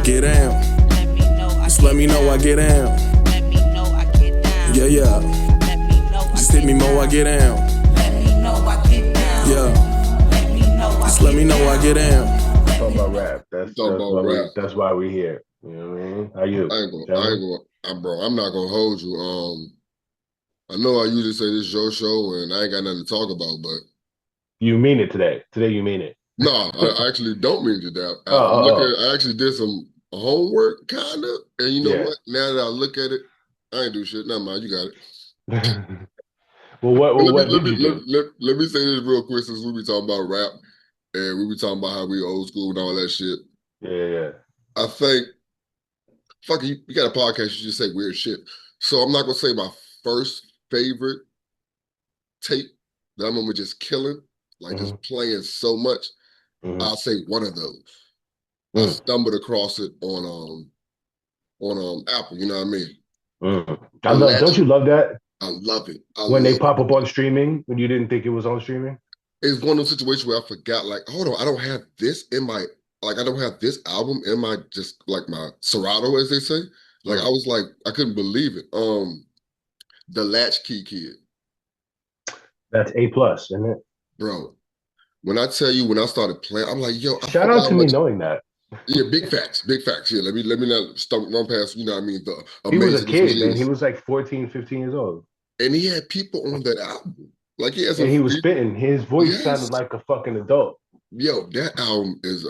Get down. Just let me know I get down. Yeah, yeah. Just hit me more, I get down. Yeah. Just let me know I get down. Talking about rap. That's Talk that's about why we rap. that's why we here. You know what I mean? How you, I ain't gentlemen? gonna, bro. I'm not gonna hold you. I know I usually say this is your show, and I ain't got nothing to talk about, but You mean it today. Today you mean it. no, I actually don't mean to that. Oh, I'm looking. oh, I actually did some homework, kind of, and you know yeah. what? Now that I look at it, I ain't do shit. Never mind, you got it. Well, what But well, what did you do? let me say this real quick since we be talking about rap and we be talking about how we old school and all that shit. Yeah, yeah. I think fuck you got a podcast, you just say weird shit. So I'm not gonna say my first favorite tape that I remember just killing, like Mm-hmm, just playing so much. mm-hmm, I'll say one of those. I mm, stumbled across it on Apple, you know what I mean? mm. I The love. Don't you legend. love that I love it. I when they love pop it. up on streaming when you didn't think it was on streaming? It's one of those situations where I forgot, like, hold on, I don't have this in my like I don't have this album in my just like my Serato, as they say. Like I Mm. was like, I couldn't believe it. The Latchkey Kid, That's A+, isn't it? bro. When I tell you when I started playing, I'm like, yo, I Shout forgot out how to me much. knowing that. Yeah, big facts, big facts. Yeah, let me not stump run past, you know what I mean, the He was a amazing this what kid, it man. He is. was like 14, 15 years old. And he had people on that album. Like he has a And he was spitting. His voice sounded yes. like a fucking adult. Yo, that album is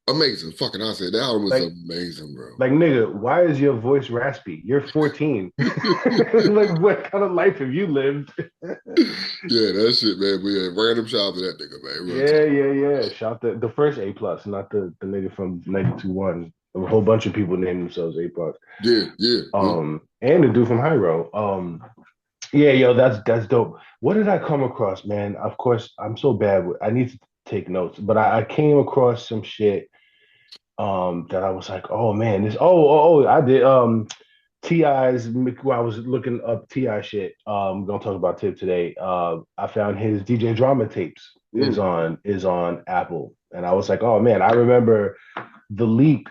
amazing. Fucking I said that album is Like, amazing, bro. like nigga, why is your voice raspy? You're 14. Like, what kind of life have you lived? Yeah, that shit, man. We had random shout out to that nigga, man. Real Yeah, talk. yeah, yeah. Shout the first A+, not the nigga from 92.1. A whole bunch of people named themselves A+. Yeah, yeah, yeah. And the dude from Hyro. Yeah, yo, that's dope. What did I come across, man? Of course, I'm so bad with I need to take notes, but I came across some shit that I was like, oh man, this I did T.I.'s while I was looking up T.I. shit. Gonna talk about Tip today. I found his DJ drama tapes Mm, is on Apple. And I was like, oh man, I remember the leak,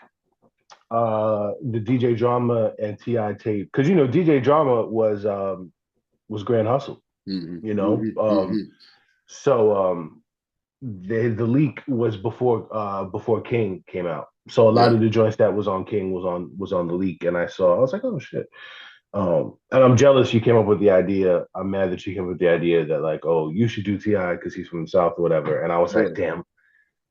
the DJ drama and T.I. tape. Cause you know, DJ drama was Grand Hustle, hmm you know. hmm hmm So the leak was before King came out. So a lot Yeah. of the joints that was on King was on the leak, and I was like, oh shit. And I'm jealous you came up with the idea. I'm mad that you came up with the idea that like, oh, you should do Ti because he's from the South or whatever. And I was like, Bro, damn,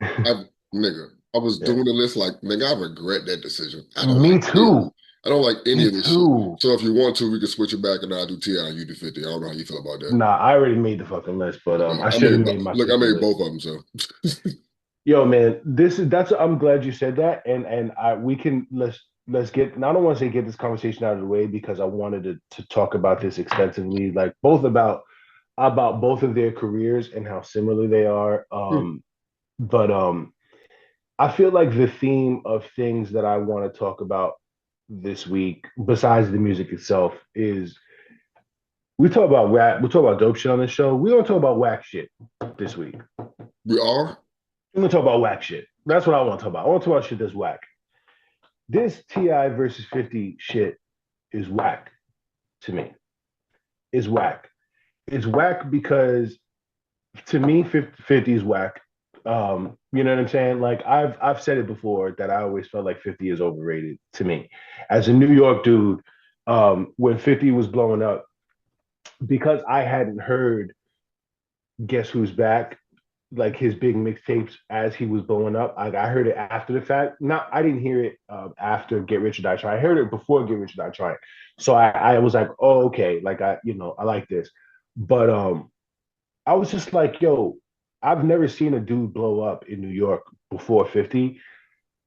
I nigga, I was yeah. doing the list like, nigga, I regret that decision. Me too. I don't like any Me of this shit. too. So if you want to, we can switch it back and I'll do T.I. and you do 50. I don't know how you feel about that. Nah, I already made the fucking list, but I I should have made made my look, I 50 made list. both of them, so Yo, man, that's I'm glad you said that, and I we can let's get. I don't want to say get this conversation out of the way because I wanted to talk about this extensively, like both about both of their careers and how similar they are. But I feel like the theme of things that I want to talk about this week, besides the music itself, is we talk about rap, we talk about dope shit on this show. We don't talk about whack shit this week. we are. We're gonna talk about whack shit. That's what I want to talk about. I want to talk about shit that's whack. This Ti versus 50 shit is whack to me. Is whack. It's whack because to me 50 is whack. You know what I'm saying? Like I've said it before that I always felt like 50 is overrated to me. As a New York dude, when 50 was blowing up, because I hadn't heard Guess Who's Back, like his big mixtapes as he was blowing up. I heard it after the fact. Not I didn't hear it after Get Rich or Die Trying. I heard it before Get Rich or Die Trying. So I was like, oh okay, like I like this. But I was just like, yo, I've never seen a dude blow up in New York before 50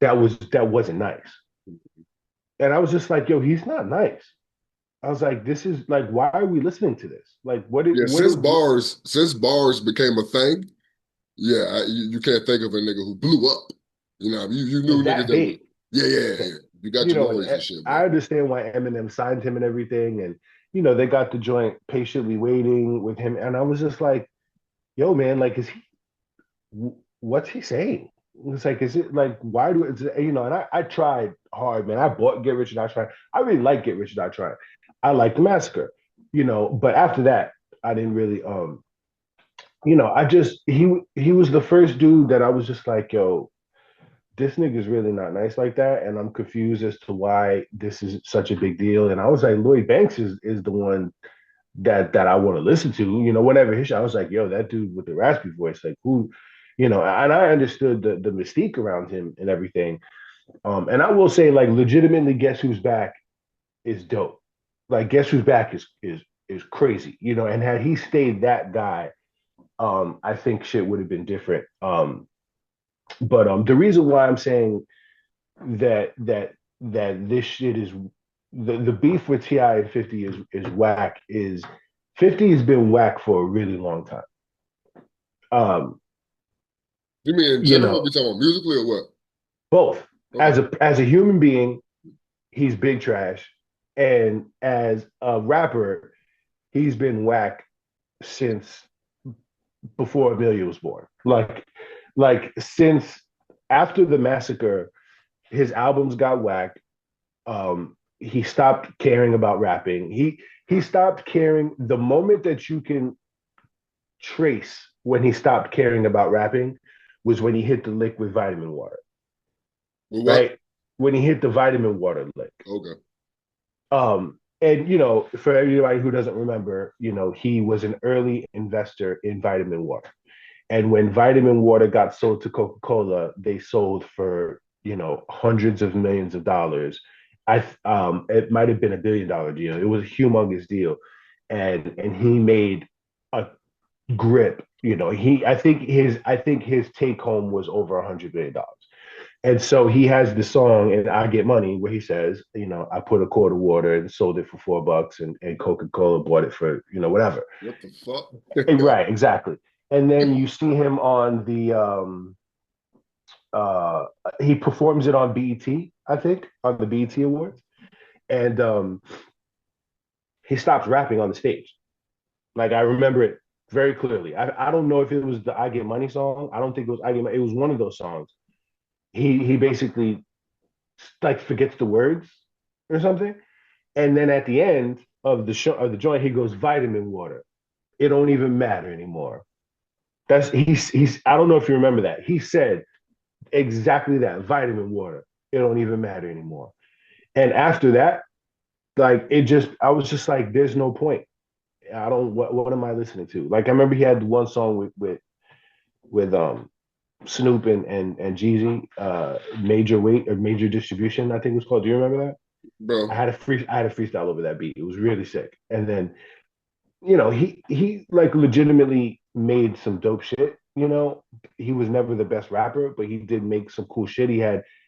that wasn't nice. And I was just like, yo, he's not nice. I was like, this is like, why are we listening to this? Like, Yeah, what do since bars became a thing, yeah, you can't think of a nigga who blew up. You know, you knew niggas that that would. big? Yeah, yeah, yeah. You got You your know, noise and and shit, but I understand why Eminem signed him and everything, and you know they got the joint patiently waiting with him, and I was just like, yo, man, like, what's he saying? It's like, is it like, why do it, you know, and I tried hard, man. I bought Get Rich or Die Trying. I really like Get Rich or Die Trying. I like the Massacre, you know, but after that, I didn't really, you know, he was the first dude that I was just like, yo, this nigga's really not nice like that. And I'm confused as to why this is such a big deal. And I was like, Lloyd Banks is the one that I want to listen to, you know, whatever his show. I was like, yo, that dude with the raspy voice, like who, you know, and I understood the mystique around him and everything. And I will say, like, legitimately, Guess Who's Back is dope. Like, Guess Who's Back is crazy, you know. And had he stayed that guy, I think shit would have been different. But the reason why I'm saying that this shit is the beef with Ti and 50 is whack is 50 has been whack for a really long time. Um, You mean in you general? We know, talking about musically or what? both Okay. as a human being, he's big trash, and as a rapper, he's been whack since before Amelia was born. Like since after the massacre, his albums got whack. He stopped caring about rapping. He stopped caring the moment that you can trace when he stopped caring about rapping was when he hit the lick with vitamin water, Well, what? right? When he hit the vitamin water lick. Okay. And you know, for everybody who doesn't remember, you know, he was an early investor in vitamin water. And when vitamin water got sold to Coca-Cola, they sold for, you know, hundreds of millions of dollars. It might have been $1 billion deal. It was a humongous deal. And he made a grip. You know, I think his take home was over $100 billion. And so he has the song and I Get Money where he says, you know, I put a quart of water and sold it for $4 and Coca-Cola bought it for, you know, whatever. What the fuck? Right, exactly. And then you see him on the uh he performs it on BET, I think, on the BET Awards. And he stops rapping on the stage. Like I remember it very clearly. I don't know if it was the I Get Money song. I don't think it was I Get Money. It was one of those songs. He basically like forgets the words or something. And then at the end of the show of the joint, he goes vitamin water. It don't even matter anymore. That's he's I don't know if you remember that. He said exactly that, vitamin water. It don't even matter anymore. And after that, like it just I was just like, there's no point. I don't what am I listening to? Like I remember he had one song with Snoop and Jeezy, Major Weight or Major Distribution, I think it was called. Do you remember that? Bro, I had a freestyle over that beat. It was really sick. And then, you know, he like legitimately made some dope shit. You know, he was never the best rapper, but he did make some cool shit.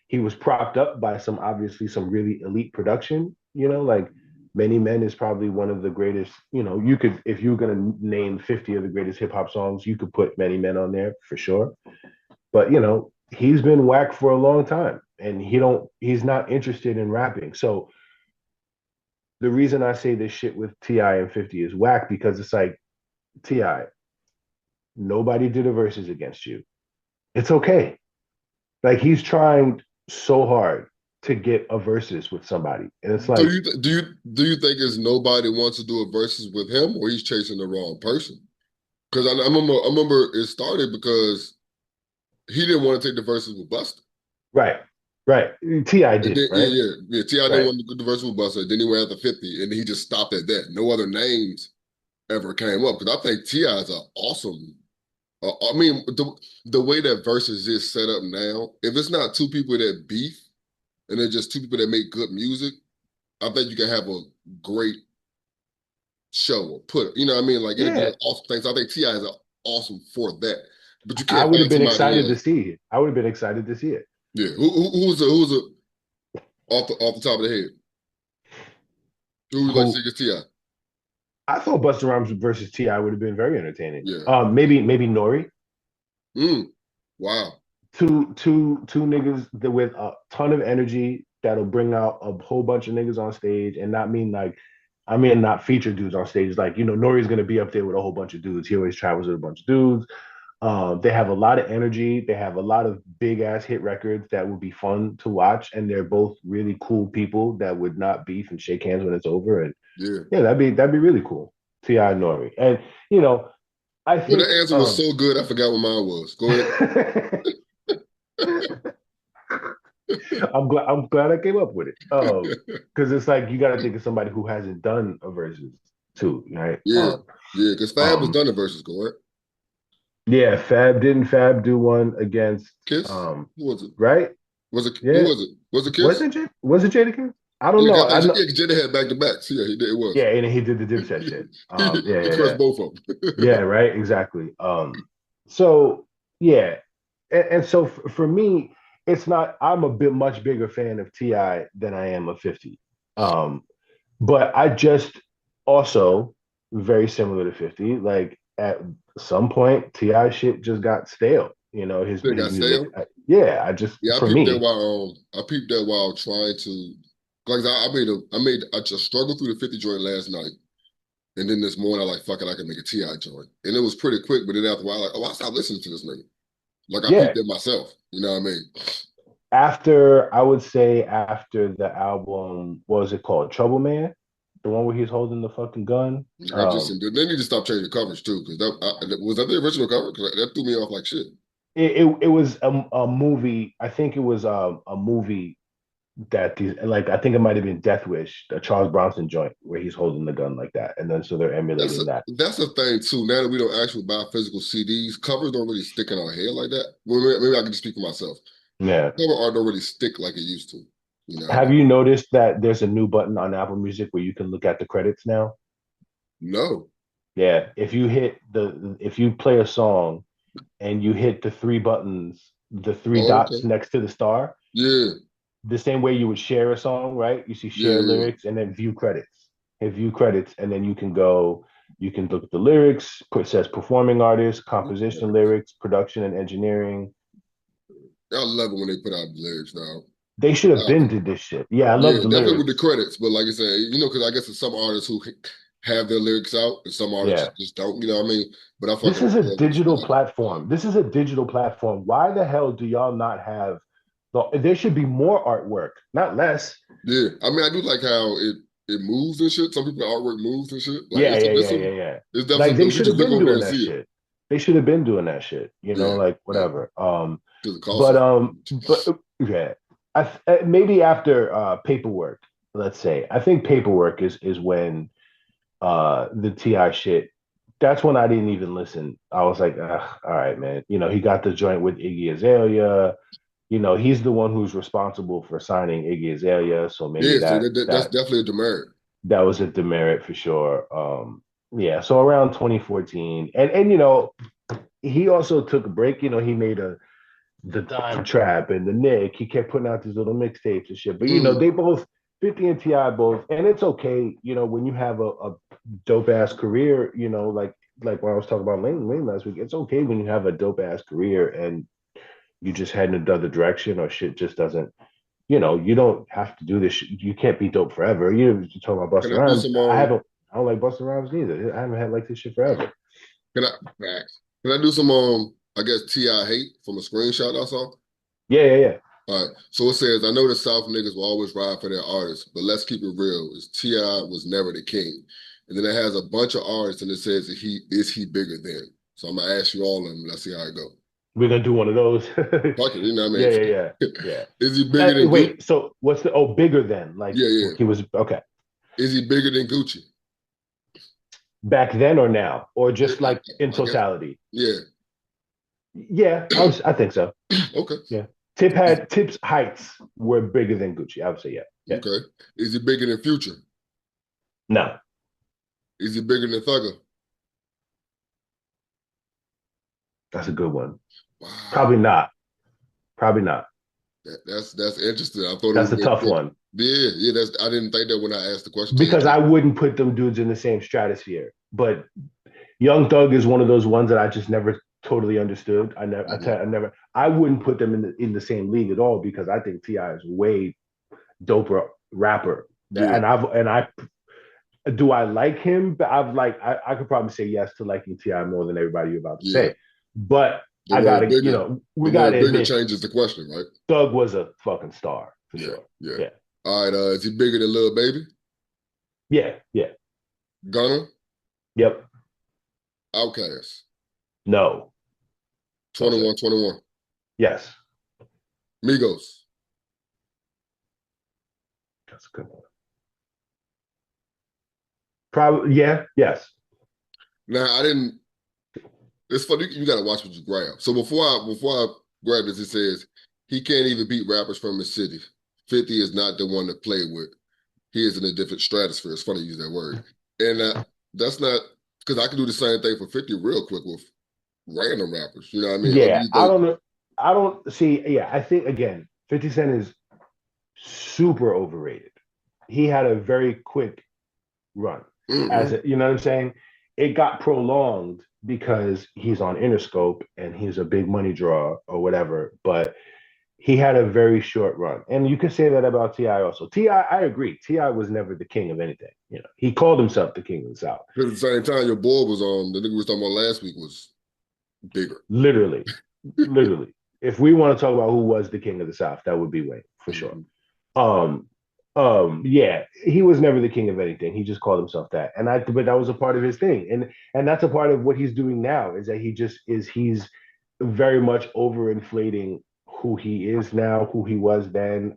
He was propped up by some obviously some really elite production. You know, like Many Men is probably one of the greatest. You know, you could if you were gonna name 50 of the greatest hip hop songs, you could put Many Men on there for sure. But you know, he's been whack for a long time, and he's not interested in rapping. So the reason I say this shit with Ti and 50 is whack because it's like Ti, nobody did a verses against you. It's okay. Like he's trying so hard to get a verses with somebody, and it's do like, you do you think it's nobody wants to do a versus with him, or he's chasing the wrong person? Because I remember it started because he didn't want to take the verses with Busta. right, right. Ti And did, then right, yeah. Ti didn't right. want to do the verses with Busta. Then he went after 50, and he just stopped at that. No other names ever came up because I think Ti is an awesome. I mean, the way that verses is set up now, if it's not two people that beef and they're just two people that make good music, I think you can have a great show or put. You know what I mean? Like it'll be Yeah, an awesome thing. So I think Ti is awesome for that. But you I can't would have find been somebody excited to else. see it. I would have been excited to see it. Yeah. Who's a off the top of the head? Who would you like to see Who against Ti? I thought Busta Rhymes versus Ti would have been very entertaining. Yeah. Maybe Nori. Mm, wow. Two niggas that with a ton of energy that'll bring out a whole bunch of niggas on stage and not mean like I mean not feature dudes on stage. Like, you know, Nori's gonna be up there with a whole bunch of dudes. He always travels with a bunch of dudes. They have a lot of energy. They have a lot of big ass hit records that would be fun to watch, and they're both really cool people that would not beef and shake hands when it's over. And Yeah. yeah, that'd be really cool. T.I. and Nori, and you know, I But think that answer was so good, I forgot what mine was. Go ahead. I'm glad I came up with it. Because it's like you got to think of somebody who hasn't done a versus too, right? Yeah. Yeah, because Fab has Um, done the verses. Go ahead. yeah, Fab do one against Kiss? Who was it? right? Was it who Yeah, was it? Was it Kiss? Was it Jadakiss? I don't Yeah, know. I I think know. yeah, Jada had back to back. So yeah, he did. It was. Yeah, and he did the Dipset shit. Yeah, He yeah, crushed yeah, both of yeah. them. Right, exactly. So yeah, and so for me, it's not. I'm a bit much bigger fan of Ti than I am of 50. Um, but I just also very similar to 50. Like at some point, Ti shit just got stale. You know, his They got music. stale. Yeah, I just Yeah, for me, I peeped that while trying to like I just struggled through the 50 joint last night. And then this morning I like fuck it, I can make a T.I. joint. And it was pretty quick, but then after a while, like, oh, I stopped listening to this nigga. Like I yeah. peeped it myself. You know what I mean? After I would say after the album, what was it called? Trouble Man, the one where he's holding the fucking gun. I just they need to stop changing the coverage too, because was that the original cover? Because that threw me off like shit. It was a movie. I think it was a movie that these like I think it might have been Death Wish, the Charles Bronson joint where he's holding the gun like that, and then so they're emulating that. That's a thing too. Now that we don't actually buy physical CDs, covers don't really stick in our head like that. Well, maybe I can just speak for myself. Yeah. Cover art don't really stick like it used to. You know what I Have mean? you noticed that there's a new button on Apple Music where you can look at the credits now? No. Yeah. If you play a song and you hit the three buttons, the three Oh, dots okay. next to the star, Yeah. the same way you would share a song, right? You see Yeah. share Yeah. lyrics and then view credits. Hit view credits, and then you can look at the lyrics, it says performing artist, composition Okay. lyrics, production and engineering. I love it when they put out the lyrics now. They should have Uh, been did this shit. Yeah, I yeah, love the definitely with the lyrics. credits, but like I said, because I guess there's some artists who have their lyrics out and some artists Yeah. just don't. You know what I mean? But I This fucking is a love when the shit digital like that. platform. This is a digital platform. Why the hell do y'all not have there should be more artwork, not less. Yeah, I mean, I do like how it moves and shit. Some people artwork moves and shit. Like Yeah, yeah, yeah, it's yeah, yeah. definitely Like they dope. You should just have look been over there doing and that see it. shit. They should have been doing that shit. Yeah, Like yeah. whatever. Because it costs But us. yeah, maybe after paperwork, let's say. I think paperwork is when the Ti shit. That's when I didn't even listen. I was like, all right, man. He got the joint with Iggy Azalea. He's the one who's responsible for signing Iggy Azalea. So maybe Yeah, see, that that's that definitely a demerit. that was a demerit for sure. Yeah. So around 2014, and he also took a break. He made the Dime Trap and the Nick. He kept putting out these little mixtapes and shit. But Mm, they both 50 and Ti both, and it's okay. When you have a dope ass career. Like when I was talking about Lane last week. It's okay when you have a dope ass career and you just head in another direction or shit just doesn't. You don't have to do this. You can't be dope forever. You're talking about can Busta I do Rhymes. some I don't like Busta Rhymes neither. I haven't had like this shit forever. can I can I do some I guess T.I. hate from a screenshot I saw? Yeah, yeah, yeah. All right. So it says, I know the South niggas will always ride for their artists, but let's keep it real. Is T.I. was never the king. And then it has a bunch of artists and it says that he bigger than. So I'm gonna ask you all of them. Let's see how it go. We're gonna do one of those. Fuck it, you know what I Yeah, yeah, mean? yeah, yeah. Is he bigger than Gucci? Wait, so what's the bigger than like Yeah, yeah. he was okay Is he bigger than Gucci? back then or now or Yeah, just like in I guess. totality? Yeah. Yeah, I think so. Okay. Yeah, Is, Tip's heights were bigger than Gucci. I would say yeah, yeah. okay. Is he bigger than Future? No, Is he bigger than Thugger? that's a good one. Wow. Probably not. Probably not. That's interesting. I thought it That's would a be tough one yeah, yeah. That's I didn't think that when I asked the question to you. because I wouldn't put them dudes in the same stratosphere. But Young Thug is one of those ones that I just never totally understood. Mhm. I wouldn't put them in the same league at all because I think Ti is way doper rapper. Yeah. And I do I like him? But I could probably say yes to liking Ti more than everybody you're about to Yeah. say. But The I word gotta, bigger, we the word gotta bigger admit, changes the question, right? Thug was a fucking star for Yeah, sure. yeah. Yeah, All right, is he bigger than Lil Baby? yeah, yeah. Gunna? Yep. Outkast? No. No, sir. 2121? Yes. Migos? That's a good one. Probably, yeah, yes. Now, I didn't, it's funny, you got to watch what you grab. So before I grab this, it says, he can't even beat rappers from his city. 50 is not the one to play with. He is in a different stratosphere. It's funny to use that word. And that's not, because I can do the same thing for 50 real quick with random rappers. You know what I mean? Or do Yeah, you I think, don't know. I don't see. Yeah, I think again, 50 Cent is super overrated. He had a very quick run. You know what I'm saying? It got prolonged because he's on Interscope and he's a big money draw or whatever, but he had a very short run. And you could say that about T.I. also. T.I., I agree. T.I. was never the king of anything. He called himself the king of the South. at the same time, your boy was on, the nigga we was talking about last week was bigger. Literally, literally. If we want to talk about who was the king of the South, that would be Wayne for sure. Um, yeah, he was never the king of anything. He just called himself that, but that was a part of his thing, and that's a part of what he's doing now. Is that he's very much overinflating who he is now, who he was then.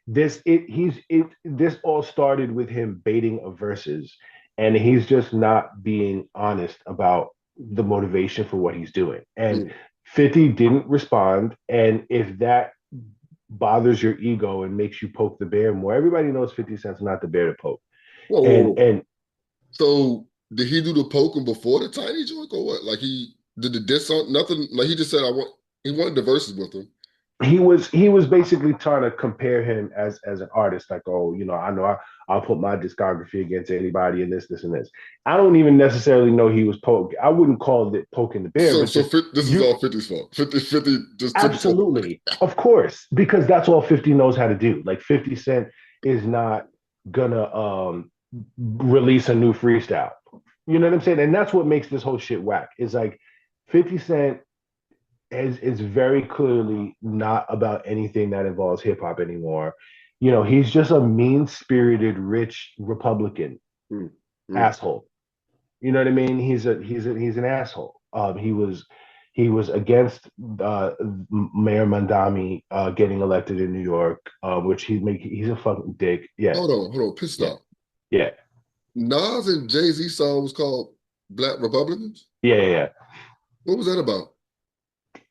This all started with him baiting a verses, and he's just not being honest about the motivation for what he's doing. And Mm. 50 didn't respond, and if that bothers your ego and makes you poke the bear more. Everybody knows 50 Cent's not the bear to poke. Whoa, whoa, And whoa. and So did he do the poking before the tiny joint or what? Like he did the diss on nothing? Like he just said he wanted the verses with him. he was basically trying to compare him as an artist, like, oh, I know I'll put my discography against anybody and this and this. I don't even necessarily know he was poking. I wouldn't call it poking the bear, So but just this is you all 50's fault. 50 just took it. absolutely, of course, because that's all 50 knows how to do. Like 50 Cent is not gonna release a new freestyle. You know what I'm saying? And that's what makes this whole shit whack. Is like 50 Cent is very clearly not about anything that involves hip hop anymore. He's just a mean spirited, rich Republican Mm, mm. asshole. You know what I mean? He's an asshole. He was against Mayor Mandami getting elected in New York, which he's a fucking dick. Yeah, Hold on, pit yeah, stop. yeah, Nas and Jay-Z song was called Black Republicans. yeah, yeah. What was that about?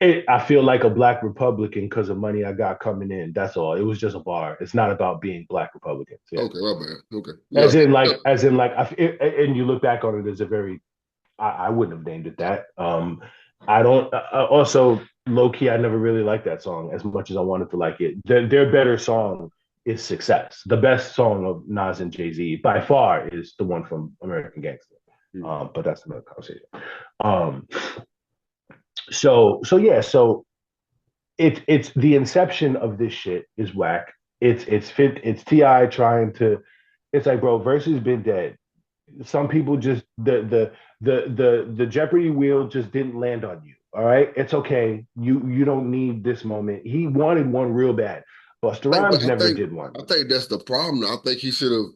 I feel like a black Republican because of money I got coming in. That's all. It was just a bar. It's not about being black Republicans. Yeah. Okay, my bad. Okay. Yeah. As in like, and you look back on it as a very, I wouldn't have named it that. I don't, also low key, I never really liked that song as much as I wanted to like it. Their better song is Success. The best song of Nas and Jay-Z by far is the one from American Gangster. But that's another conversation. Um, so it's the inception of this shit is whack. It's Ti trying to. It's like, bro, versus been dead. Some people just the Jeopardy wheel just didn't land on you. All right, it's okay. You don't need this moment. He wanted one real bad. Busta But Rhymes never did one. I think that's the problem. I think he should have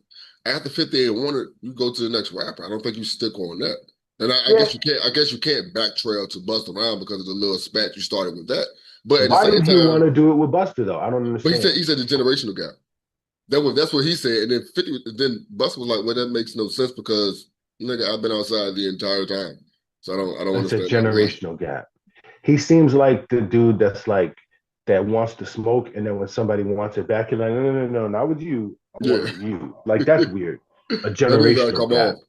after 50 and wanted you go to the next rapper. I don't think you stick on that. And I Yeah. guess you can't. I guess you can't back trail to Bust Around because of the little spat you started with that. But at the Why same did he want time, to do it with Busta though? I don't but understand. he said the generational gap. That's what he said. And then 50 then Busta was like, well, that makes no sense because nigga, I've been outside the entire time. So I don't It's a understand that logic. generational gap. He seems like the dude that wants to smoke, and then when somebody wants it back, you're like, no, no, no, no, not with you. I want Yeah. it with you. Like that's weird. A That is how it generational come gap. off.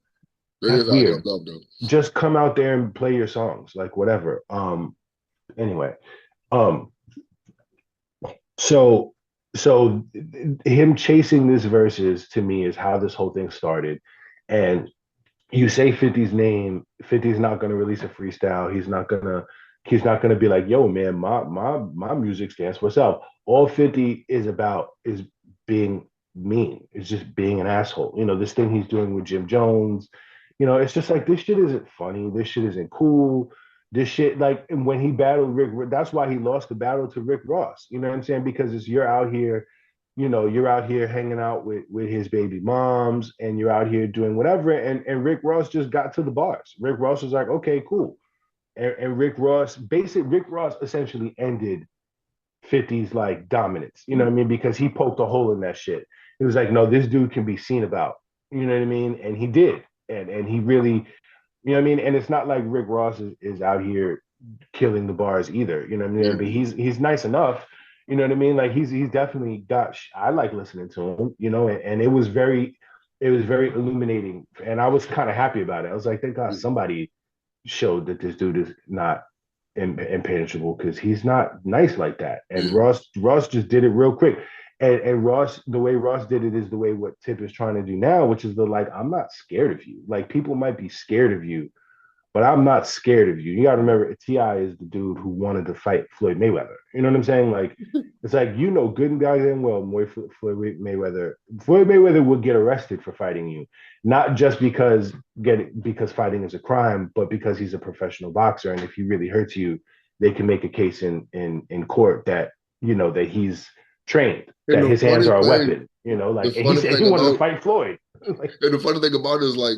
That That's is how it comes weird. off though. Just come out there and play your songs, like whatever. Anyway, um, so so him chasing this verses to me is how this whole thing started, and you say 50's name, 50's not gonna release a freestyle. He's not gonna be like, yo, man, my music stands for itself. All 50 is about is being mean. It's just being an asshole. This thing he's doing with Jim Jones. It's just like this shit isn't funny. This shit isn't cool. This shit, like when he battled Rick, that's why he lost the battle to Rick Ross. You know what I'm saying? Because it's you're out here, you're out here hanging out with his baby moms, and you're out here doing whatever. And Rick Ross just got to the bars. Rick Ross was like, okay, cool. And Rick Ross essentially ended 50's like dominance. You know what I mean? Because he poked a hole in that shit. He was like, no, this dude can be seen about. You know what I mean? And he did. And he really, you know what I mean? And it's not like Rick Ross is out here killing the bars either. You know what I mean? But he's nice enough. You know what I mean? Like he's definitely got. I like listening to him. And it was very illuminating, and I was kind of happy about it. I was like, thank God somebody showed that this dude is not impenetrable because he's not nice like that. And Ross just did it real quick. And Ross, the way Ross did it is the way what Tip is trying to do now, which is the like, I'm not scared of you. Like people might be scared of you, but I'm not scared of you. You gotta remember, Ti is the dude who wanted to fight Floyd Mayweather. You know what I'm saying? Like, it's like good and goddamn well, Floyd Mayweather would get arrested for fighting you, not just because fighting is a crime, but because he's a professional boxer, and if he really hurts you, they can make a case in court that that he's trained, And that the his hands funny are a thing, weapon. Like the and he funny said he thing wanted to about, fight Floyd. Like, and the funny thing about it is like,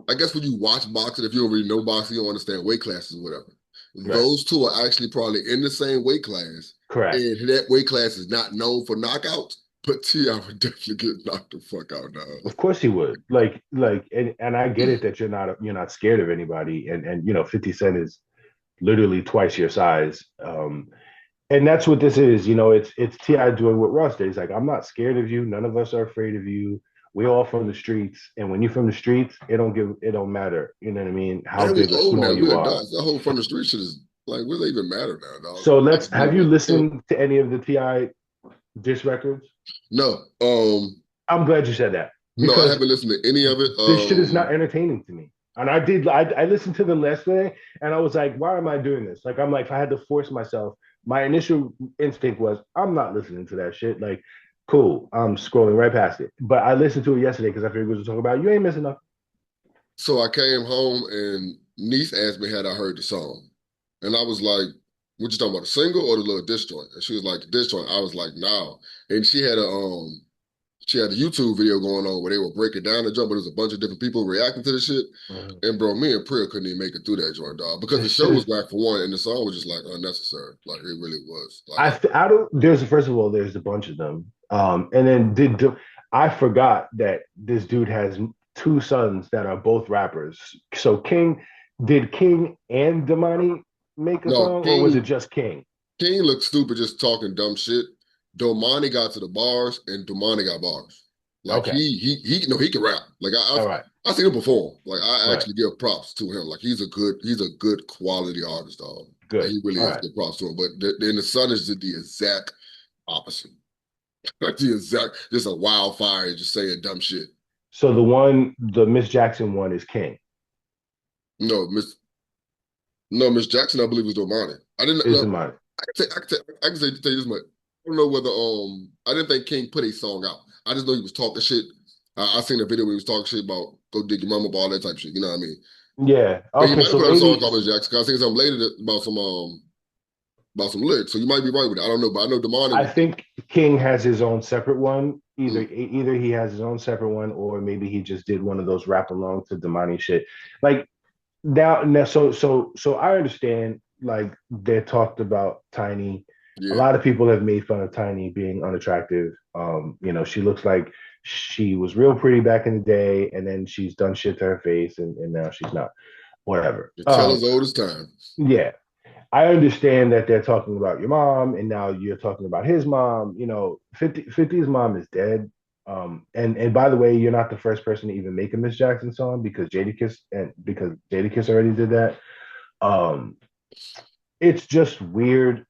I guess when you watch boxing, if you don't really know boxing, you don't understand weight classes or whatever. right, Those two are actually probably in the same weight class, correct. and that weight class is not known for knockouts. But Ti would definitely get knocked the fuck out now. Of course he would. And I get it that you're not scared of anybody. And 50 Cent is literally twice your size. And that's what this is. It's T.I. doing what Ross did. He's like, I'm not scared of you. None of us are afraid of you. We're all from the streets. And when you're from the streets, it don't matter. You know what I mean? How And we big or old small now. you We're are. adults. That whole front of the street shit is like, what does that even matter now, dog? So I have get you it. So listened to any of the T.I. diss records? no, I'm glad you said that no, I because haven't listened to any of it. this shit is not entertaining to me. And I listened to them yesterday and I was like, why am I doing this? Like, I'm like, if I had to force myself, my initial instinct was, I'm not listening to that shit. Like, cool, I'm scrolling right past it. But I listened to it yesterday because I figured we were talking about, you ain't missing nothing. So I came home and niece asked me had I heard the song, and I was like, "What you talking about, the single or the little diss joint?" And she was like, "The diss joint." I was like, "No." And she had a YouTube video going on where they were breaking down the jump, but there's a bunch of different people reacting to the shit. Mhm. And bro, me and Priya couldn't even make it through that joint, dog, because the This show shit was is. back for one, and the song was just like unnecessary. Like it really was. Like I don't. There's first of all, there's a bunch of them. And then I forgot that this dude has two sons that are both rappers. So did King and Damani make a no, song, or was it just King? King looked stupid just talking dumb shit. Domani got to the bars, and Domani got bars. Like Okay, he no, he can rap. Like all right, I seen him perform. Like I right, actually give props to him. Like he's a good quality artist, dog. Like good, he really all is. right. Good props to him. But then the son is the exact opposite. Like the exact, just a wildfire, just saying dumb shit. So the Miss Jackson one is King. No, Miss Jackson, I believe was Domani. I didn't Is know. Damani? I can say tell you this much. I don't know whether I didn't think King put a song out. I just know he was talking shit. I seen a video where he was talking shit about go dig your mama up, all that type of shit. You know what I mean? Yeah. But he Okay. might have So put out a song maybe called Miss Jackson. 'Cause I seen something later about some lyrics. So you might be right with it. I don't know, but I know Damani I was. think King has his own separate one. Either Mm, either he has his own separate one, or maybe he just did one of those rap along to Damani shit. Like now, so I understand. Like they talked about Tiny. A yeah, lot of people have made fun of Tiny being unattractive. She looks like she was real pretty back in the day, and then she's done shit to her face, and now she's not. Whatever. the tell as old as time. Yeah, I understand that they're talking about your mom, and now you're talking about his mom. 50's mom is dead. And by the way, you're not the first person to even make a Miss Jackson song because Jadakiss already did that. Um, it's just weird.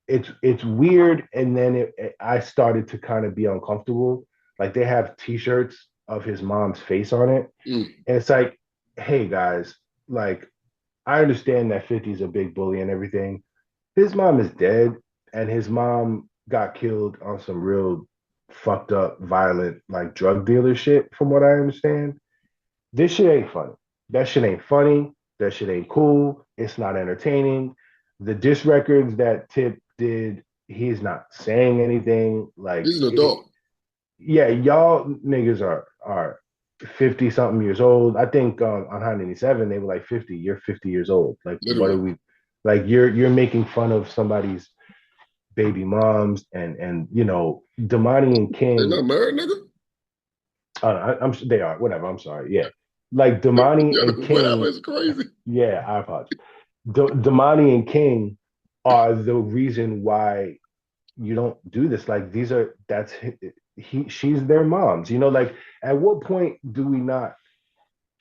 It's weird, and then I started to kind of be uncomfortable. Like they have T-shirts of his mom's face on it, Mm, and it's like, hey guys, like I understand that 50's a big bully and everything. His mom is dead, and his mom got killed on some real fucked up, violent, like drug dealer shit, from what I understand. This shit ain't funny. That shit ain't funny. That shit ain't cool. It's not entertaining. The diss records that Tip did, he's not saying anything. Like, He's an adult. yeah, y'all niggas are 50 something years old. I think on High 97 they were like 50. You're 50 years old. Like, what are Literally. we? Like, you're making fun of somebody's baby moms and Damani and They not King. married, nigga? I'm they are whatever. I'm sorry. Yeah, like Damani and Whatever, King. it's crazy. Yeah, I apologize. Damani and King are the reason why you don't do this. Like these are that's she's their moms. Like at what point do we not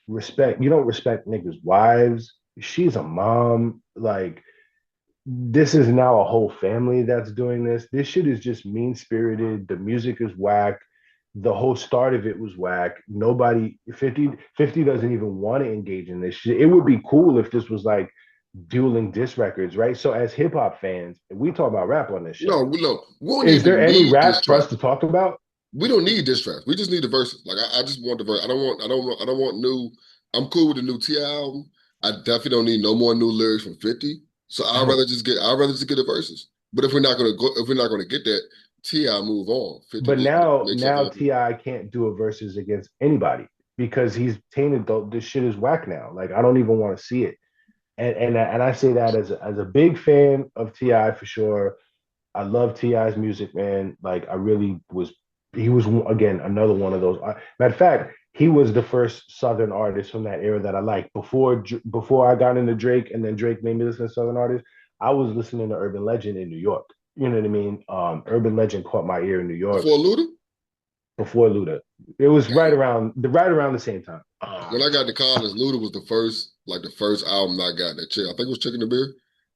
respect? You don't respect niggas' wives. She's a mom. Like this is now a whole family that's doing this. This shit is just mean spirited. The music is whack. The whole start of it was whack. Nobody 50 doesn't even want to engage in this shit. It would be cool if this was like dueling disc records, right? So as hip hop fans, we talk about rap on this show. No, we don't Is there even any need this rap for track. us to talk about? We don't need diss tracks. We just need the verses. Like I just want the verse. I don't want new. I'm cool with the new T album. I definitely don't need no more new lyrics from 50. So I'd rather just get the verses. But if we're not gonna get that, T.I. move on. 50 But just now, make something now happen. Ti can't do a versus against anybody because he's tainted. This shit is whack now. Like I don't even want to see it. And I say that as a big fan of Ti for sure. I love Ti's music, man. Like I really was. He was again another one of those. Matter of fact, he was the first Southern artist from that era that I liked. Before I got into Drake, and then Drake made me listen to Southern artists. I was listening to Urban Legend in New York. You know what I mean? Urban Legend caught my ear in New York Before Luda, before Luda. It was right around the same time. when I got to college, Luda was the first album I got that chick. I think it was Chicken and Beer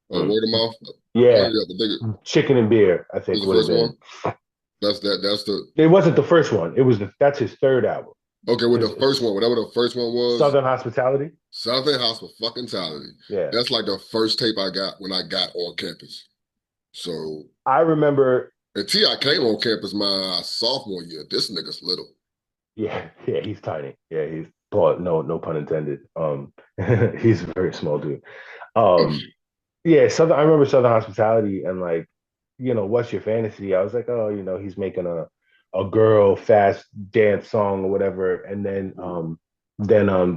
or Mm. Word of Mouth. Yeah, Yeah, I think it Chicken and Beer, I was think the would have first been. one. That's the It wasn't the first one. It was that's his third album. okay. With the first one, whatever the first one was, Southern Hospitality. Southern Hospital fucking Talent. Yeah, That's like the first tape I got when I got on campus. So, I remember. and T.I. came on campus my sophomore year. This nigga's little. Yeah, yeah, he's tiny. Yeah, he's Paul. No pun intended. He's a very small dude. Um, yeah, Southern. I remember Southern Hospitality and like, what's your fantasy? I was like, oh, he's making a girl fast dance song or whatever, and then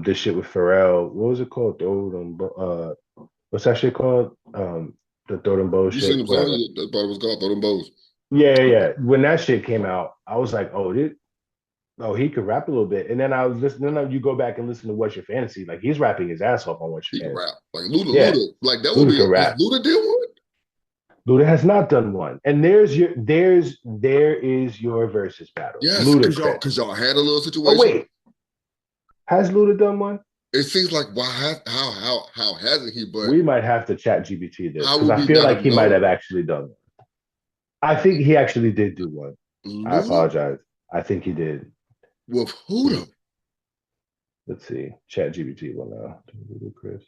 this shit with Pharrell. What was it called? What's that shit called? The Throw Them Bows You seen shit, them whatever. songs? That's what it was called. Throw them bows. Yeah, yeah, yeah. When that shit came out, I was like, oh, he could rap a little bit. And then I was listening. Then you go back and listen to What's Your Fantasy. Like he's rapping his ass off on What's He Your can Fantasy. rap. Like Luda, Yeah, like that would Luda be can if rap. Luda did one. Luda has not done one. And there is your versus battle. Yes, Ludacris. cause y'all had a little Oh situation. wait, has Luda done one? It seems like how hasn't he? But We might have to chat GBT this how because would I we feel not like have he might have known? actually done one. I think he actually did do one. I Luda apologize. I think he did. with who though? Let's see. Chat GBT one now. Ludacris.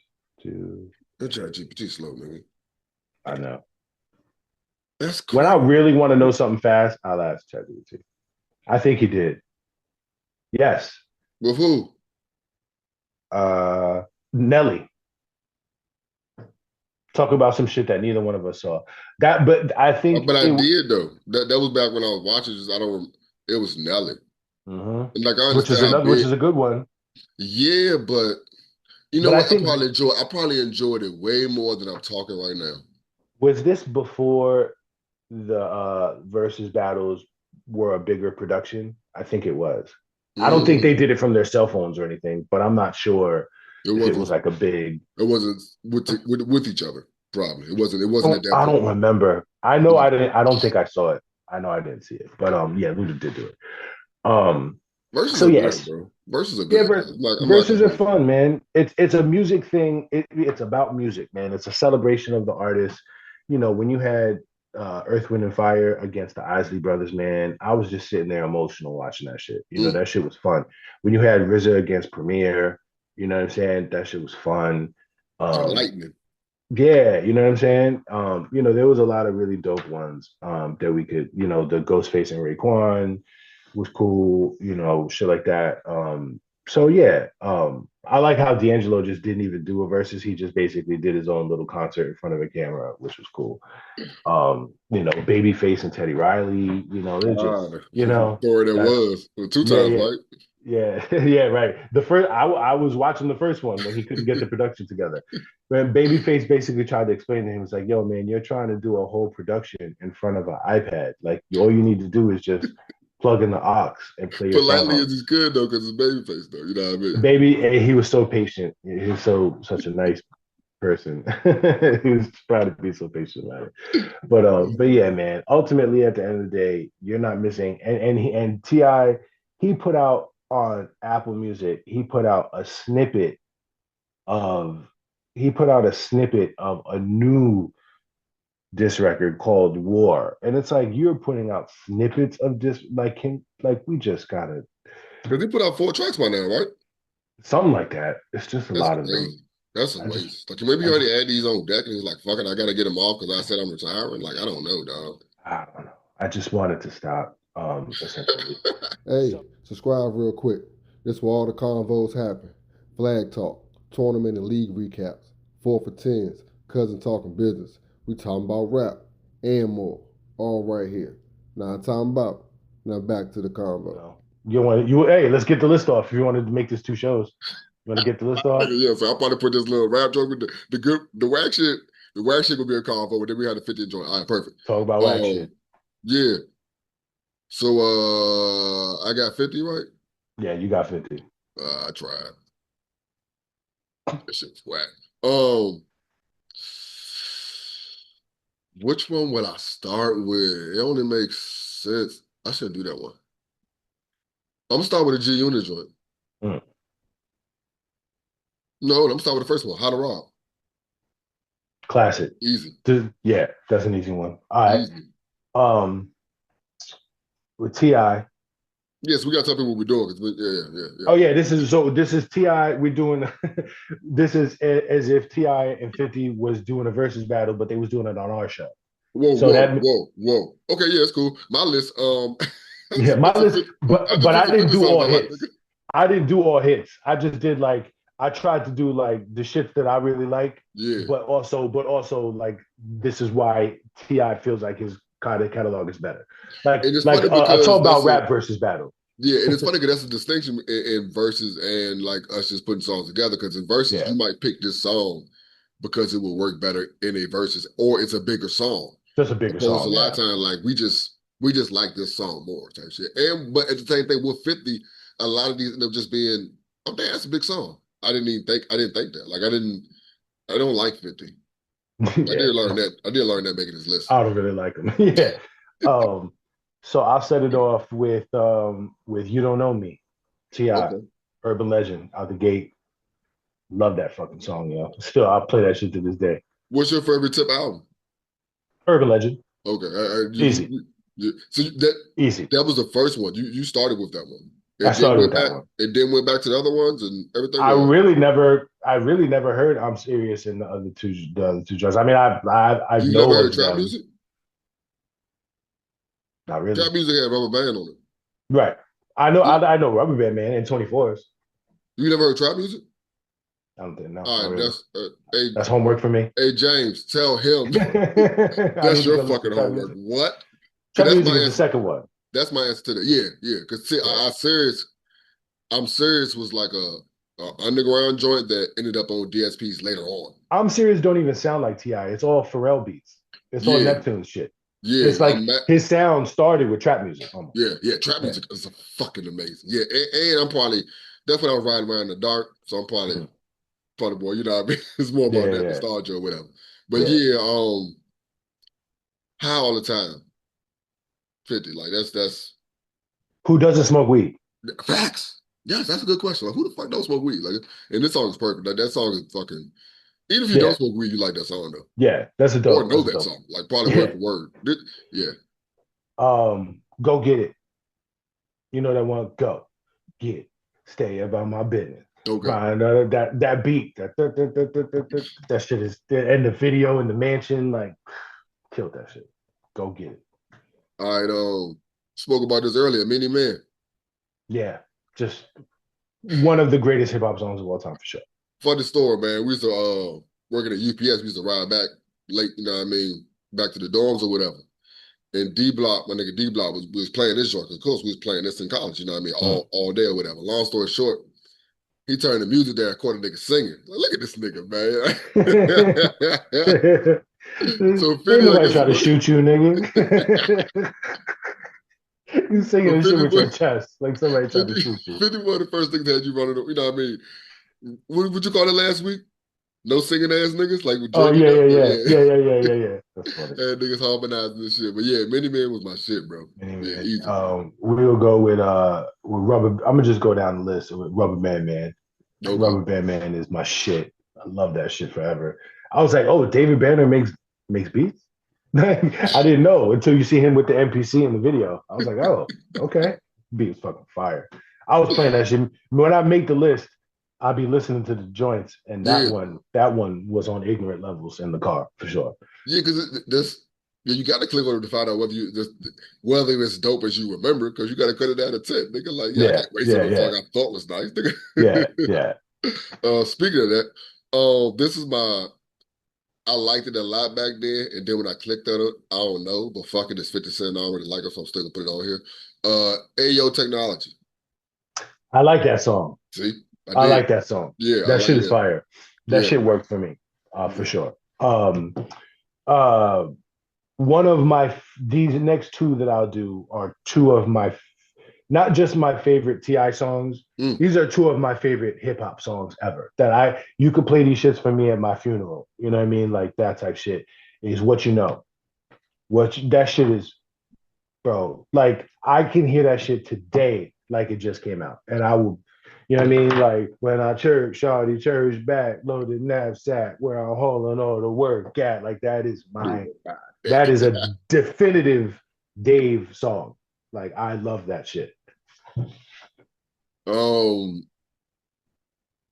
That chat GPT slow, nigga. I know. That's When I crazy. really want to know something fast, I'll ask ChatGPT. I think he did. Yes. With who? Nelly. Talk about some shit that neither one of us saw. But I think But I it. did though. That was back when I was watching. Just I don't. It was Nelly. Mhm. And like I Which is understand how another, which big. is a good one. Yeah, but you know But I what? think I probably enjoyed it way more than I'm talking right now. was this before the versus battles were a bigger production? I think it was. I don't think they Mm, did it from their cell phones or anything, but I'm not sure it if it wasn't. was like a big. It wasn't with each other. Probably it wasn't. It wasn't at that I don't point. remember. I know I didn't. I don't think I saw it. I know I didn't see it, but yeah, Luda did do it. Um, Verses so are good, yes, bro. Verses are yeah, good. I'm not verses gonna are hate. fun, man. It's a music thing. It's about music, man. It's a celebration of the artist. When you had Earth, Wind, and Fire against the Isley Brothers, man, I was just sitting there emotional watching that shit. Mm, That shit was fun. When you had RZA against Premier, you know what I'm saying? That shit was fun. Um, enlightening. yeah, you know what I'm saying? There was a lot of really dope ones that we could, the Ghostface and Raekwon was cool, shit like that. So yeah, I like how D'Angelo just didn't even do a versus. He just basically did his own little concert in front of a camera, which was cool. Babyface and Teddy Riley, they're just, God, story that that's was two yeah, times, yeah. right? Yeah, yeah, right. The first, I was watching the first one when he couldn't get the production together. When Babyface basically tried to explain to him, it's like, yo, man, you're trying to do a whole production in front of an iPad. Like, all you need to do is just plug in the aux and play your Politely song. as he's good though, because it's babyface though. You know what I The mean? baby, he was so patient. He was such a nice person. He was proud to be so patient about it. But yeah, man. Ultimately, at the end of the day, you're not missing. And Ti, he put out on Apple Music. Of he put out a snippet of a new diss record called War, and it's like you're putting out snippets of this. Like we just gotta Because he put out 4 tracks by now, right? something like that. It's just a That's lot of them. crazy. That's a I just waste. Like maybe I he just already had these on deck and he's like, fuck it, I gotta get them off because I said I'm retiring. Like, I don't know, dog. I don't know. I just wanted to stop. Essentially. Hey, So subscribe real quick. This where all the convos happen. Flag talk, tournament and league recaps, 4 for 10s, cousin talking business. We talking about rap and more. All right here. Now I'm talking about. Now back to the convo. hey, let's get the list off. If you wanted to make this 2 shows, you want to get the list off? Yeah, so I'll probably put this little rap joke with the good the whack shit. The whack shit will be a call for, but then we had the 50 joint. All right, perfect. Talk about whack shit. Yeah. So I got 50 right? Yeah, you got 50. I tried. That shit was whack. Um, which one would I start with? It only makes sense. I shouldn't do that one. I'm gonna start with a G Unit joint. Mm. No, I'm gonna start with the first one. How to Rob. Classic. Easy. Yeah, that's an easy one. All right. Easy. Um, with Ti. Yes, we gotta tell people what we're doing. Yeah. Oh yeah, this is Ti. We're doing this is as if Ti and 50 was doing a versus battle, but they was doing it on our show. Whoa, So whoa, that whoa, whoa. Okay, yeah, it's cool. My list, I yeah, just my put some list, I just but put I some didn't 50 do songs all I like. hits. I didn't do all hits. I just did like I tried to do like the shit that I really like, Yeah. but also like this is why Ti feels like his kind of catalog is better. And it's Like funny a because talk about that's a rap versus battle. yeah, and it's funny because that's a distinction in verses and like us just putting songs together. Because in verses, Yeah, you might pick this song because it will work better in a verses, or it's a bigger song. just a bigger Opposed to song. a lot of Yeah, times, like we just like this song more type shit. And but at the same thing, with 50, a lot of these end up just being, oh damn, that's a big song. I didn't think that. Like I don't like 50. I yeah. did learn that. I did learn that making this list. I don't really like him. Yeah. Um, so I'll set it off with "You Don't Know Me," Ti, Okay. Urban Legend out the gate. Love that fucking song, yo. Still, I'll play that shit to this day. What's your favorite tip album? Urban Legend, Okay. easy, So easy. that was the first one. You started with that one. I It then started with went that back. one. It then went back to the other ones and everything. I really never heard "I'm Serious" in the other two joints. I mean, I You never know heard of trap them, music? not really. Trap music had Rubber Band on it. Right. I know, You, I know Rubber Band Man and 24s. you never heard trap music? I don't think, no, All not right, really. that's hey That's homework for me. hey James, tell him I that's need to your go listen fucking to trap homework. music. What? Because Trap that's music my is the answer. second one. That's my answer to that. Yeah. Because Yeah. I'm serious was like a underground joint that ended up on DSPs later on. I'm serious. Don't even sound like Ti. It's all Pharrell beats. It's all Yeah, Neptune shit. yeah. It's like his sound started with trap music almost. Yeah. Trap Yeah. music is fucking amazing. Yeah, and I'm probably that's when I was riding around in the dark, so I'm Mhm. probably more. You know what I mean? It's more Yeah, about that yeah, nostalgia or whatever. But yeah. yeah, high all the time. 50. Like that's Who doesn't smoke weed? facts. Yes, that's a good question. Like, who the fuck don't smoke weed? Like, and this song is perfect. Like that song is fucking. Even if you don't Yeah, smoke weed, you like that song though, yeah. That's a or dope. know That's a that dope. song. Like probably word Yeah. for word. Yeah. Go get it. You know that one. Go get it. Stay about my business. Okay. Grind that beat. That shit is and the video in the mansion. Like killed that shit. Go get it. All right. Spoke about this earlier. Mini Man. Yeah. Just One of the greatest hip hop songs of all time for sure. Funny story, man. We used to working at UPS. We used to ride back late, back to the dorms or whatever. And D Block, my nigga D Block was playing this joint. Of course, we was playing this in college, all day or whatever. Long story short, he turned the music there, according to nigga singing. Like, look at this nigga, man. So Ain't 50, I nobody guess, try to shoot you, nigga. You singing so this shit 50, with your chest, like somebody tried to 50, shoot you. 50 one of the first things that you running, What would you call it last week? No singing ass niggas, like with Oh Drake and yeah, them? yeah, But yeah, yeah. yeah, yeah, yeah, yeah, yeah. That's funny. And niggas harmonizing this shit. But yeah, Many Man was my shit, bro. Yeah, Anyway, easy. we'll go with Rubber. I'm gonna just go down the list with Rubber Band Man. Okay. Rubber Band Man is my shit. I love that shit forever. I was like, oh, David Banner makes beats. I didn't know until you see him with the MPC in the video. I was like, oh, okay, beat was fucking fire. I was playing that shit when I make the list. I'll be listening to the joints, and Yeah. that one was on ignorant levels in the car for sure. Yeah, because you got to click on it to find out whether it's dope as you remember, because you got to cut it out of 10. Nigga, like, yeah, I Yeah, can't wait yeah, till the yeah, song I thought was nice. Nigga. yeah, yeah. Speaking of that, this is I liked it a lot back then, and then when I clicked on it, I don't know, but fuck it, it's 50 Cent. I already like it, so I'm still gonna put it on here. Ayo Technology. I like that song. See, I did. like that song. Yeah, I That like shit is that. fire. That Yeah. shit worked for me, for Yeah. sure. Uh, one of these next two that I'll do are two of my, not just my favorite Ti songs. Mm. These are two of my favorite hip hop songs ever. That you could play these shits for me at my funeral. You know what I mean? Like that type shit is What You Know. That shit is, bro. Like I can hear that shit today, like it just came out, and I will. You know what I mean? Like when I shawty church back, loaded knapsack, where I'm hauling all the work at. Like that is a definitive Dave song. Like I love that shit.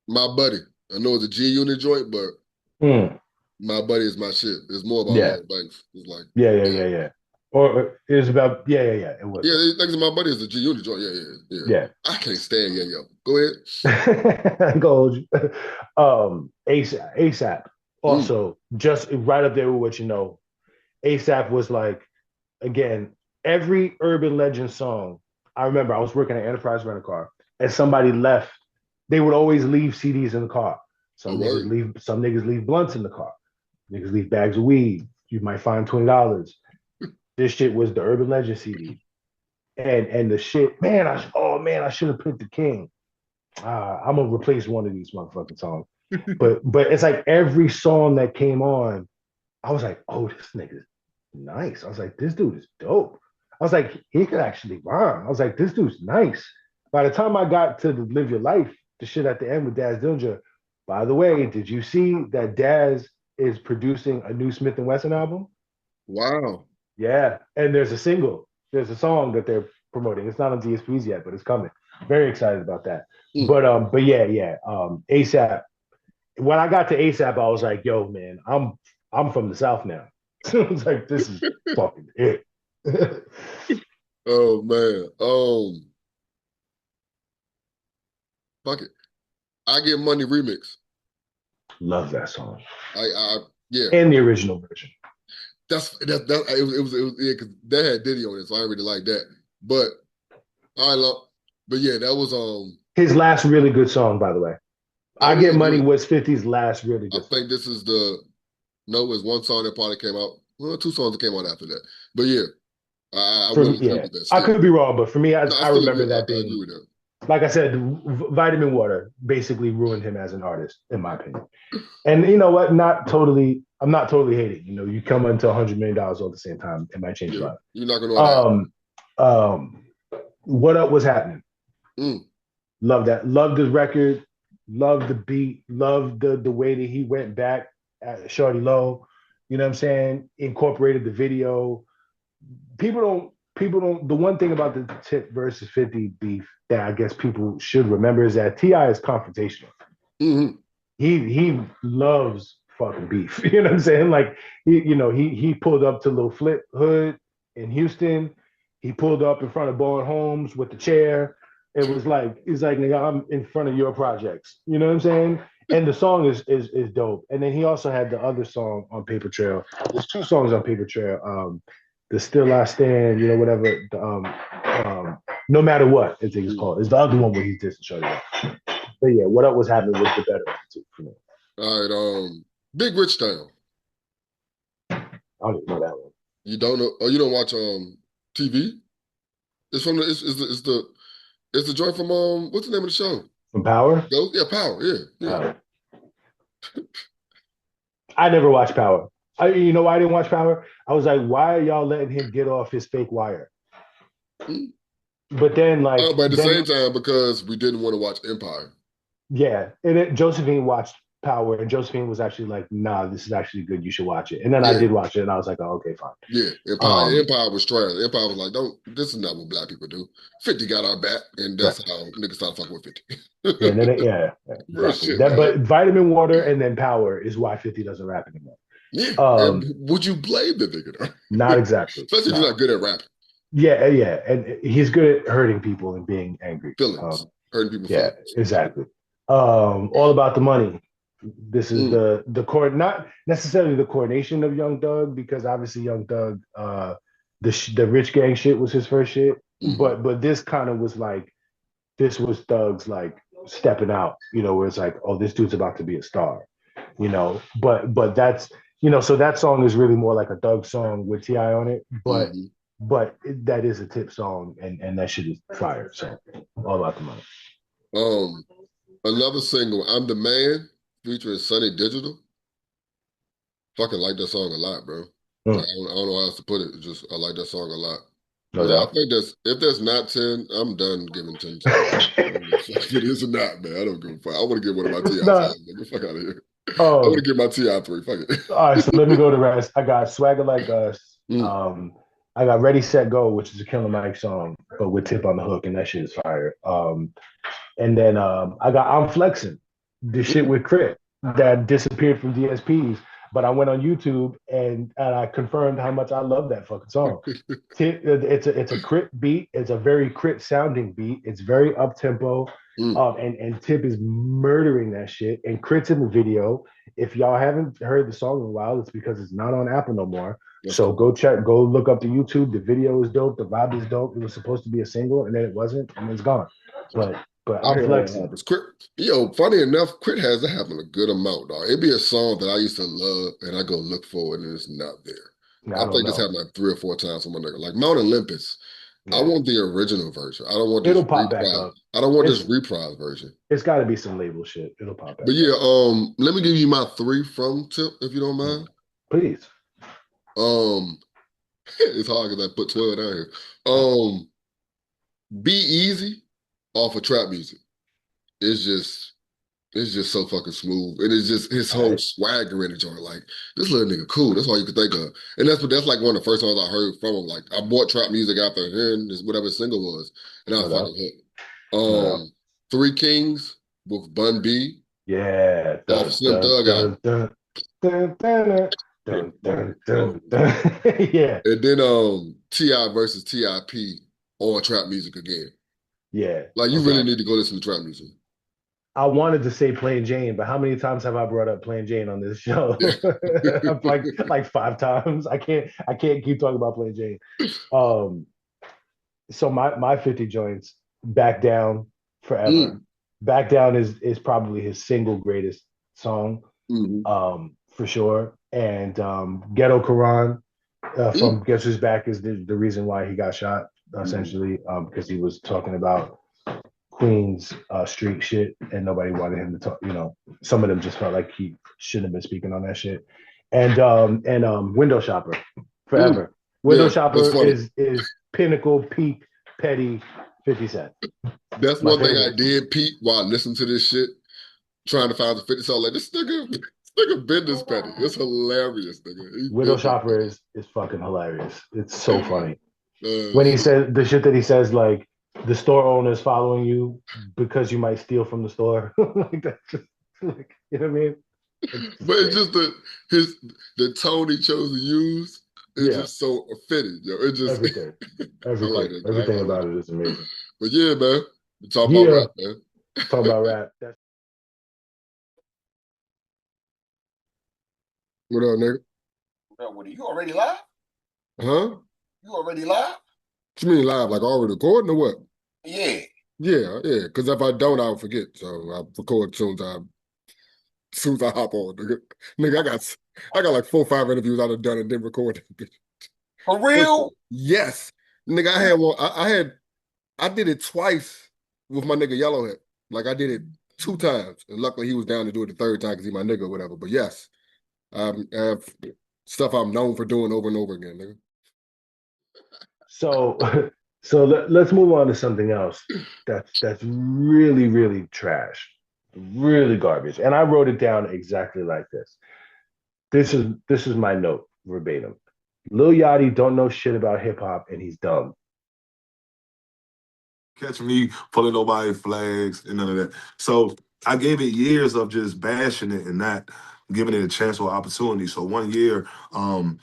My buddy. I know it's a G Unit joint, but my buddy is my shit. It's more about Yeah. Lloyd Banks. It's like Yeah. Or it was about yeah. It was. Yeah, thanks my buddy is a G Unit joint. Yeah. I can't stand Yo. Go ahead. Go. ASAP. Also, just right up there with What You Know. ASAP was like, again, every urban legend song. I remember I was working at Enterprise Rent a Car, and somebody left. They would always leave CDs in the car. Some niggas leave blunts in the car. Niggas leave bags of weed. You might find $20. This shit was the urban legend CD. And the shit, man, I should have picked the king. I'm gonna replace one of these motherfucking songs. but it's like every song that came on, I was like, oh, this nigga's nice. I was like, this dude is dope. I was like, he could actually rhyme. I was like, this dude's nice. By the time I got to the Live Your Life, the shit at the end with Daz Dillinger, by the way, did you see that Daz is producing a new Smith & Wesson album? Wow. Yeah, and there's a single. There's a song that they're promoting. It's not on DSPs yet, but it's coming. Very excited about that. But yeah. ASAP. When I got to ASAP, I was like, yo, man, I'm from the South now. It's like this is fucking it. Oh man. Fuck it. I Get Money remix. Love that song. Yeah. And the original version. It was yeah, because that had Diddy on it, so I really like that. But yeah, that was his last really good song, by the way. I Get Money was 50's last really good song. I think this is it was one song that probably came out. Well, two songs that came out after that. But yeah, I really agree with that. I could be wrong, but for me, I remember that being. I agree with that. Like I said, Vitamin Water basically ruined him as an artist, in my opinion. And you know what? I'm not totally hating. You know, you come into $100 million all at the same time, it might change a lot. You're not gonna What Up Was Happening? Love that. Love the record. Love the beat. Love the way that he went back at Shorty Low. You know what I'm saying? Incorporated the video. People don't. The one thing about the Tip versus 50 beef that I guess people should remember is that T.I. is confrontational. Mm-hmm. He loves fucking beef. You know what I'm saying? Like he pulled up to Lil Flip Hood in Houston. He pulled up in front of Bowen Holmes with the chair It was like he's like, nigga, I'm in front of your projects. You know what I'm saying? And the song is dope. And then he also had the other song on Paper Trail. There's two songs on Paper Trail. The Still I Stand, you know, whatever. No Matter What, I think it's called. It's the other one where he did show you. But yeah, What Up Was Happening was the better one too for me. All right, Big Rich Town. I don't even know that one. You don't know? Oh, you don't watch TV? It's from it's the joint from what's the name of the show? From Power? Yeah, Power. Yeah. I never watched Power. You know why I didn't watch Power? I was like, why are y'all letting him get off his fake wire? But then, like, but at the same time, because we didn't want to watch Empire. Yeah, and Josephine watched Power, and Josephine was actually like, "Nah, this is actually good. You should watch it." And then I did watch it, and I was like, "Oh, okay, fine." Yeah, Empire was trash. Empire was like, "Don't. This is not what black people do." 50 got our back, and that's how niggas started fucking with 50. Exactly. But Vitamin Water and then Power is why 50 doesn't rap anymore. Yeah. Would you blame the nigga though? Not exactly. Especially if you're not good at rapping. Yeah, and he's good at hurting people and being angry. Feelings. Hurting people. Yeah, feelings. Exactly. All About the Money. This is the court, not necessarily the coordination of Young Thug, because obviously Young Thug, the Rich Gang shit was his first shit, but this kind of was like, this was Thug's like stepping out, you know, where it's like, oh, this dude's about to be a star, you know, but that's, you know, so that song is really more like a Thug song with T.I. on it, but that is a Tip song, and that shit is fire. So All About the Money. Another single, I'm the Man, featuring Sunny Digital. Fucking like that song a lot, bro. Like, I don't know how else to put it. Just I like that song a lot. No doubt. I think if there's not 10, I'm done giving 10 to it. It is or not, man. I don't give a fuck. I want to give one of my T.I. Get the fuck out of here. I want to give my T.I. 3. Fuck it. All right, so let me go to rest. I got Swagger Like Us. I got Ready, Set, Go, which is a Killer Mike song, but with Tip on the hook, and that shit is fire. And then I got I'm Flexing, the shit with Crit that disappeared from DSPs. But I went on YouTube and I confirmed how much I love that fucking song. It's a Crit beat. It's a very Crit sounding beat. It's very up tempo. And Tip is murdering that shit. And Crit's in the video. If y'all haven't heard the song in a while, it's because it's not on Apple no more. So go look up the YouTube. The video is dope. The vibe is dope. It was supposed to be a single, and then it wasn't, and it's gone. But I'm Flexing. Yo, funny enough, Crit has to happen a good amount, dog. It'd be a song that I used to love, and I go look for it, and it's not there. I think this happened like 3 or 4 times with my nigga. Like Mount Olympus. Yeah. I want the original version. I don't want this. It'll pop back up. I don't want this reprise version. It's got to be some label shit. It'll pop back. But yeah, let me give you my 3 from Tip, if you don't mind. Please. It's hard because I put 12 down here. Be Easy off of Trap Music. It's just so fucking smooth. And it's just his whole swagger in the joint. Like, this little nigga cool. That's all you could think of. And that's like one of the first songs I heard from him. Like, I bought Trap Music after hearing whatever single was. And I was fucking hooked. 3 Kings with Bun B. Yeah. Off Slim Thug album. Yeah. And then T.I. versus T.I.P. on Trap Music again. Yeah. Like, you really need to go listen to Trap Music. I wanted to say Plain Jane, but how many times have I brought up Plain Jane on this show? like 5 times. I can't keep talking about Plain Jane. So my 50 joints, Back Down Forever. Back Down is probably his single greatest song, for sure. And Ghetto Quran from Guess Who's Back is the reason why he got shot, essentially, because he was talking about Queens street shit, and nobody wanted him to talk. You know, some of them just felt like he shouldn't have been speaking on that shit. And Window Shopper Forever. Window Shopper is pinnacle, peak, petty 50 Cent. That's one thing I did, Pete, while listening to this shit, trying to find the 50 song. Like, this nigga been this petty. It's hilarious, nigga. Window Shopper is fucking hilarious. It's so funny. When he said the shit that he says, like, the store owner is following you because you might steal from the store. Like, that's just, like, you know what I mean? But it's just the tone he chose to use is just so fitting, yo. It just everything about it is amazing. But yeah, man, We talk about Yeah, rap, man. talk about rap. That's What up, nigga? Bro, what, you already live? Huh? You already live? What you mean live? Like already recording or what? Yeah. Yeah. Because if I don't, I'll forget. So I record as soon as I hop on, nigga. Nigga, I got like 4 or 5 interviews I've done and didn't record. For real? Yes. Nigga, I had one. I did it twice with my nigga Yellowhead. Like I did it 2 times. And luckily he was down to do it the 3rd time because he my nigga or whatever. But yes, I have stuff I'm known for doing over and over again, nigga. so. So let's move on to something else. That's really really trash, really garbage. And I wrote it down exactly like this. This is my note verbatim. Lil Yachty don't know shit about hip hop and he's dumb. Catch me pulling nobody flags and none of that. So I gave it years of just bashing it and not giving it a chance or opportunity. So one year, my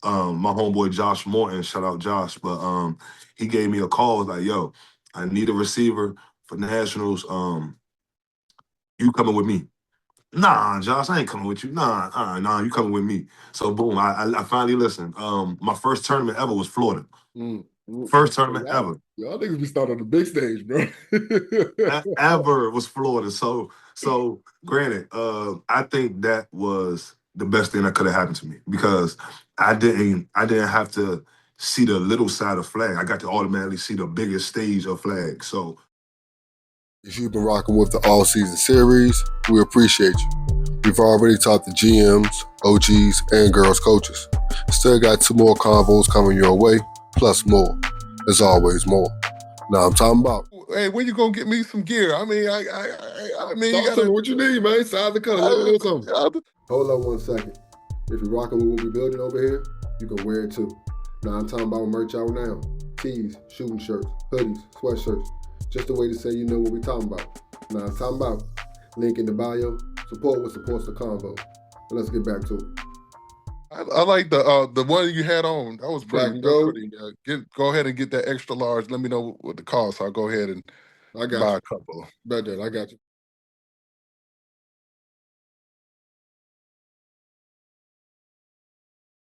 homeboy Josh Morton, shout out Josh, but he gave me a call. Was like, yo, I need a receiver for Nationals. You coming with me? Nah, Josh, I ain't coming with you. Nah, you coming with me. So boom, I finally listened. My first tournament ever was Florida. First tournament ever. Y'all niggas be starting on the big stage, bro. Ever was Florida. So granted, I think that was the best thing that could have happened to me because I didn't have to see the little side of flag. I got to automatically see the biggest stage of flag. So If you've been rocking with the All Season Series, we appreciate you. We've already taught the GMs, OGs, and girls coaches. Still got 2 more convos coming your way, plus more. There's always more. Now I'm talking about. Hey, when you gonna get me some gear? I mean, I mean, you Talk to gotta. me. What you need, man? Size the color. Let me know something. Hold on 1 second. If you're rocking with what we're building over here, you can wear it too. Now I'm talking about merch out now. Tees, shooting shirts, hoodies, sweatshirts. Just a way to say you know what we're talking about. Now I'm talking about. Link in the bio. Support what supports the convo. And let's get back to it. I like the one you had on. That was Black pretty. and That's gold? pretty. Go ahead and get that extra large. Let me know what the cost. I'll go ahead and I got buy you. a couple. Bet that. I got you.